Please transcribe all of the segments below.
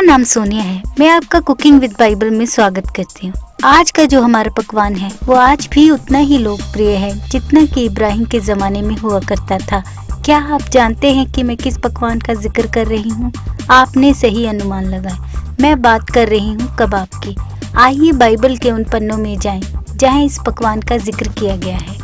नाम सोनिया है। मैं आपका कुकिंग विद बाइबल में स्वागत करती हूँ। आज का जो हमारा पकवान है वो आज भी उतना ही लोकप्रिय है जितना कि इब्राहिम के जमाने में हुआ करता था। क्या आप जानते हैं कि मैं किस पकवान का जिक्र कर रही हूँ? आपने सही अनुमान लगाया। मैं बात कर रही हूँ कबाब की। आइए बाइबल के उन पन्नों में जाएं जहाँ इस पकवान का जिक्र किया गया है।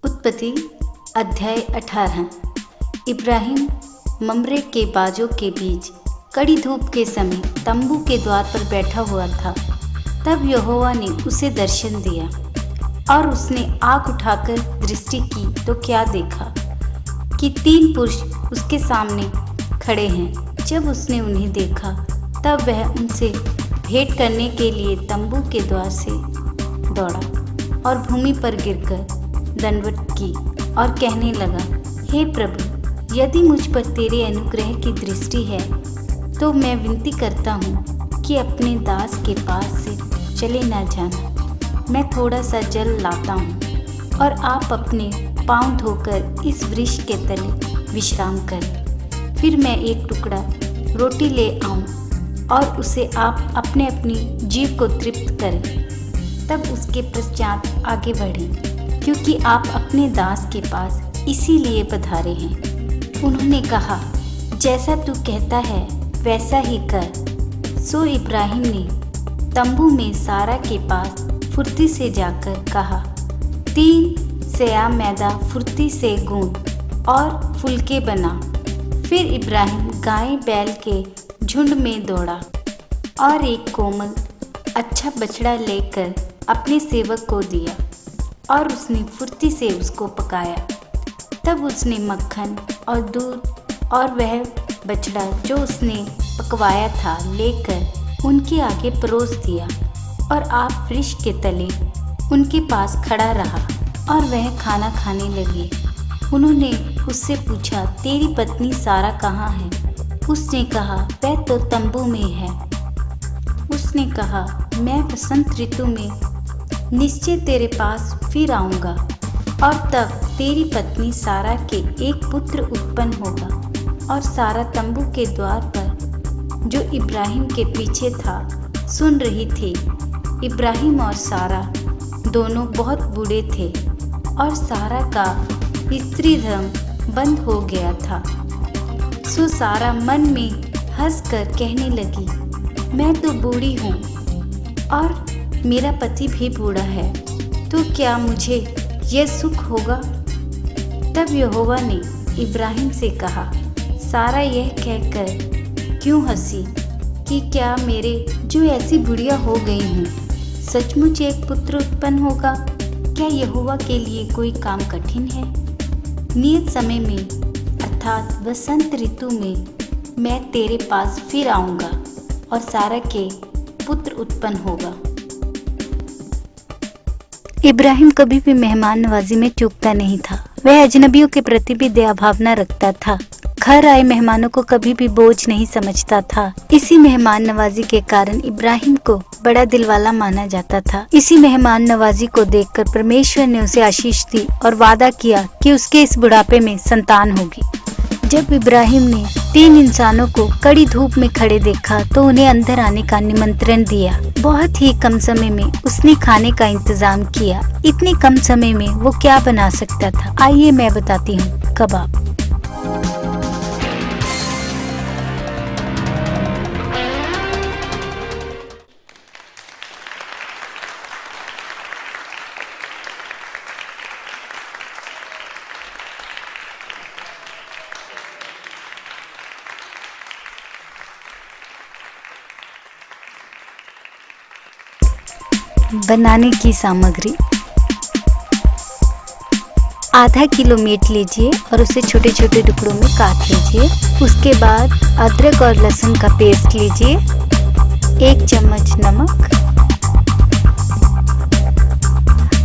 उत्पत्ति अध्याय 18। इब्राहिम ममरे के बाजों के बीच कड़ी धूप के समय तंबू के द्वार पर बैठा हुआ था। तब यहोवा ने उसे दर्शन दिया और उसने आँख उठाकर दृष्टि की तो क्या देखा कि 3 पुरुष उसके सामने खड़े हैं। जब उसने उन्हें देखा तब वह उनसे भेंट करने के लिए तंबू के द्वार से दौड़ा और भूमि पर गिरकर दंडवत की और कहने लगा, हे प्रभु, यदि मुझ पर तेरे अनुग्रह की दृष्टि है तो मैं विनती करता हूँ कि अपने दास के पास से चले न जाना। मैं थोड़ा सा जल लाता हूँ और आप अपने पाँव धोकर इस वृक्ष के तले विश्राम करें। फिर मैं एक टुकड़ा रोटी ले आऊँ और उसे आप अपने अपनी जीभ को तृप्त करें। तब उसके पश्चात आगे बढ़ें, क्योंकि आप अपने दास के पास इसीलिए पधारे हैं। उन्होंने कहा, जैसा तू कहता है वैसा ही कर। सो इब्राहिम ने तंबू में सारा के पास फुर्ती से जाकर कहा, 3 सेया मैदा फुर्ती से गूंद और फुलके बना। फिर इब्राहिम गाय बैल के झुंड में दौड़ा और एक कोमल अच्छा बछड़ा लेकर अपने सेवक को दिया और उसने फुर्ती से उसको पकाया। तब उसने मक्खन और दूध और वह बछड़ा जो उसने पकवाया था लेकर उनके आगे परोस दिया और आप वृक्ष के तले उनके पास खड़ा रहा और वह खाना खाने लगे। उन्होंने उससे पूछा, तेरी पत्नी सारा कहाँ है? उसने कहा, वह तो तंबू में है। उसने कहा, मैं वसंत ऋतु में निश्चय तेरे पास फिर आऊँगा और तब तेरी पत्नी सारा के एक पुत्र उत्पन्न होगा। और सारा तंबू के द्वार पर जो इब्राहिम के पीछे था सुन रही थी। इब्राहिम और सारा दोनों बहुत बूढ़े थे और सारा का स्त्री धर्म बंद हो गया था। सो सारा मन में हंसकर कहने लगी, मैं तो बूढ़ी हूँ और मेरा पति भी बूढ़ा है, तो क्या मुझे यह सुख होगा? तब यहोवा ने इब्राहिम से कहा, सारा यह कहकर क्यों हंसी कि क्या मेरे जो ऐसी बुढ़िया हो गई हूँ सचमुच एक पुत्र उत्पन्न होगा? क्या यहोवा के लिए कोई काम कठिन है? नियत समय में अर्थात वसंत ऋतु में मैं तेरे पास फिर आऊँगा और सारा के पुत्र उत्पन्न होगा। इब्राहिम कभी भी मेहमान नवाजी में चूकता नहीं था। वह अजनबियों के प्रति भी दया भावना रखता था। घर आए मेहमानों को कभी भी बोझ नहीं समझता था। इसी मेहमान नवाजी के कारण इब्राहिम को बड़ा दिलवाला माना जाता था। इसी मेहमान नवाजी को देखकर परमेश्वर ने उसे आशीष दी और वादा किया कि उसके इस बुढ़ापे में संतान होगी। जब इब्राहिम ने 3 इंसानों को कड़ी धूप में खड़े देखा तो उन्हें अंदर आने का निमंत्रण दिया। बहुत ही कम समय में उसने खाने का इंतजाम किया। इतने कम समय में वो क्या बना सकता था? आइए मैं बताती हूँ, कबाब। बनाने की सामग्री, आधा किलो मीट लीजिए और उसे छोटे छोटे टुकड़ों में काट लीजिए। उसके बाद अदरक और लहसुन का पेस्ट लीजिए, 1 चम्मच नमक,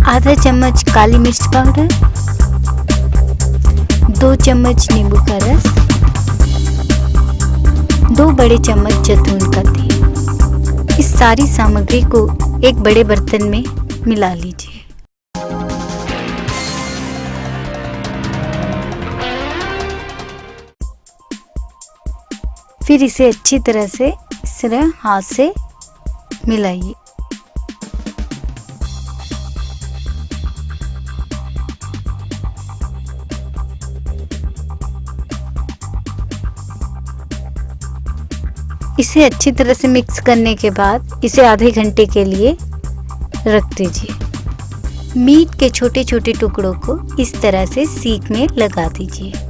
आधा चम्मच काली मिर्च पाउडर, 2 चम्मच नींबू का रस, 2 बड़े चम्मच जैतून का तेल। इस सारी सामग्री को एक बड़े बर्तन में मिला लीजिए। फिर इसे अच्छी तरह से इस तरह हाथ से मिलाइए। इसे अच्छी तरह से मिक्स करने के बाद इसे आधे घंटे के लिए रख दीजिए। मीट के छोटे छोटे टुकड़ों को इस तरह से सीख में लगा दीजिए।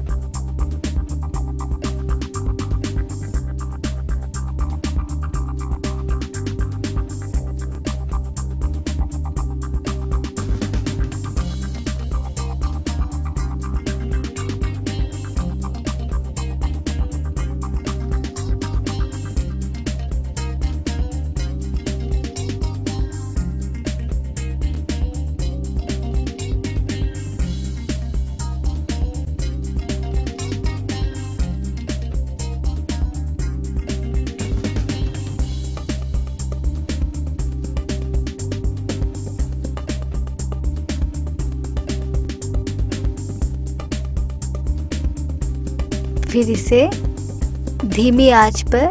फिर इसे धीमी आंच पर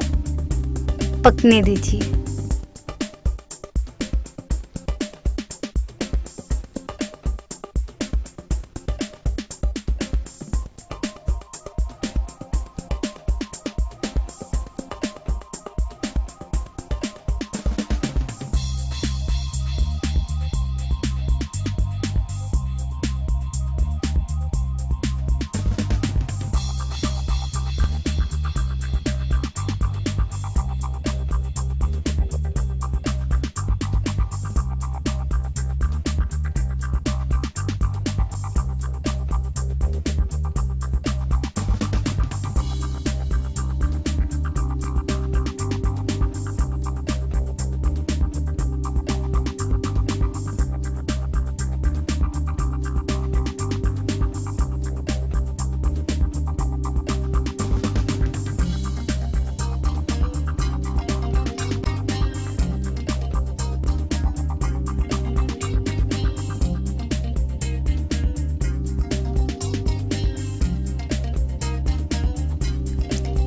पकने दीजिए।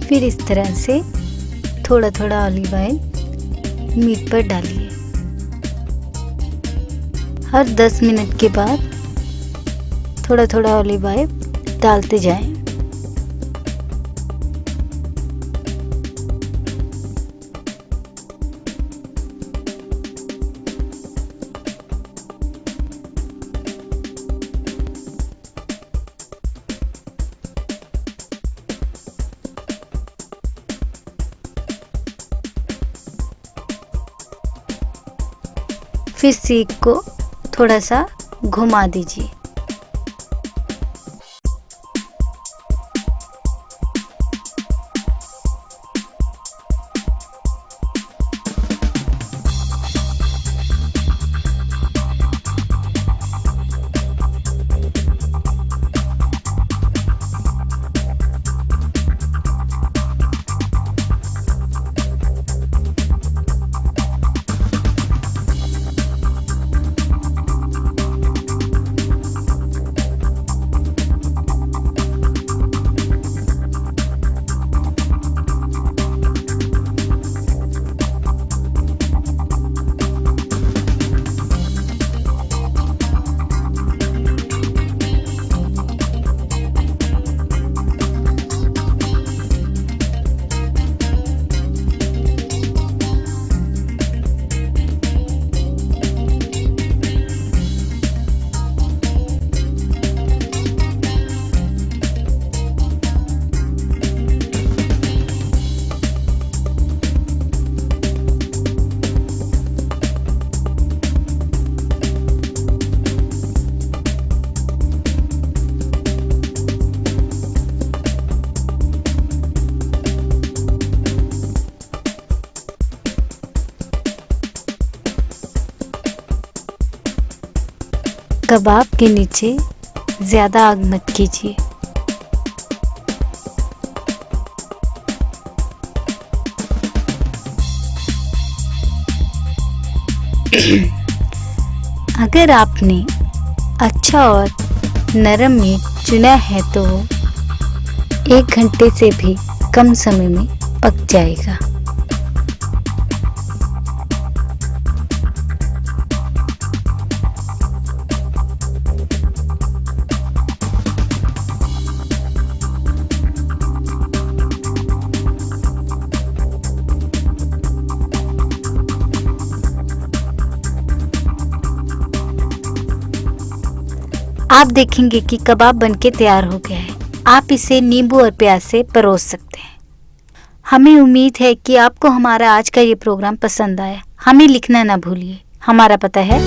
फिर इस तरह से थोड़ा थोड़ा ऑलिव ऑयल मीट पर डालिए। हर 10 मिनट के बाद थोड़ा थोड़ा ऑलिव ऑयल डालते जाएं। फिर सीख को थोड़ा सा घुमा दीजिए। कबाब के नीचे ज़्यादा आग मत कीजिए। अगर आपने अच्छा और नरम मीट चुना है तो 1 घंटे से भी कम समय में पक जाएगा। आप देखेंगे कि कबाब बनके तैयार हो गया है। आप इसे नींबू और प्याज से परोस सकते हैं। हमें उम्मीद है कि आपको हमारा आज का ये प्रोग्राम पसंद आया। हमें लिखना ना भूलिए। हमारा पता है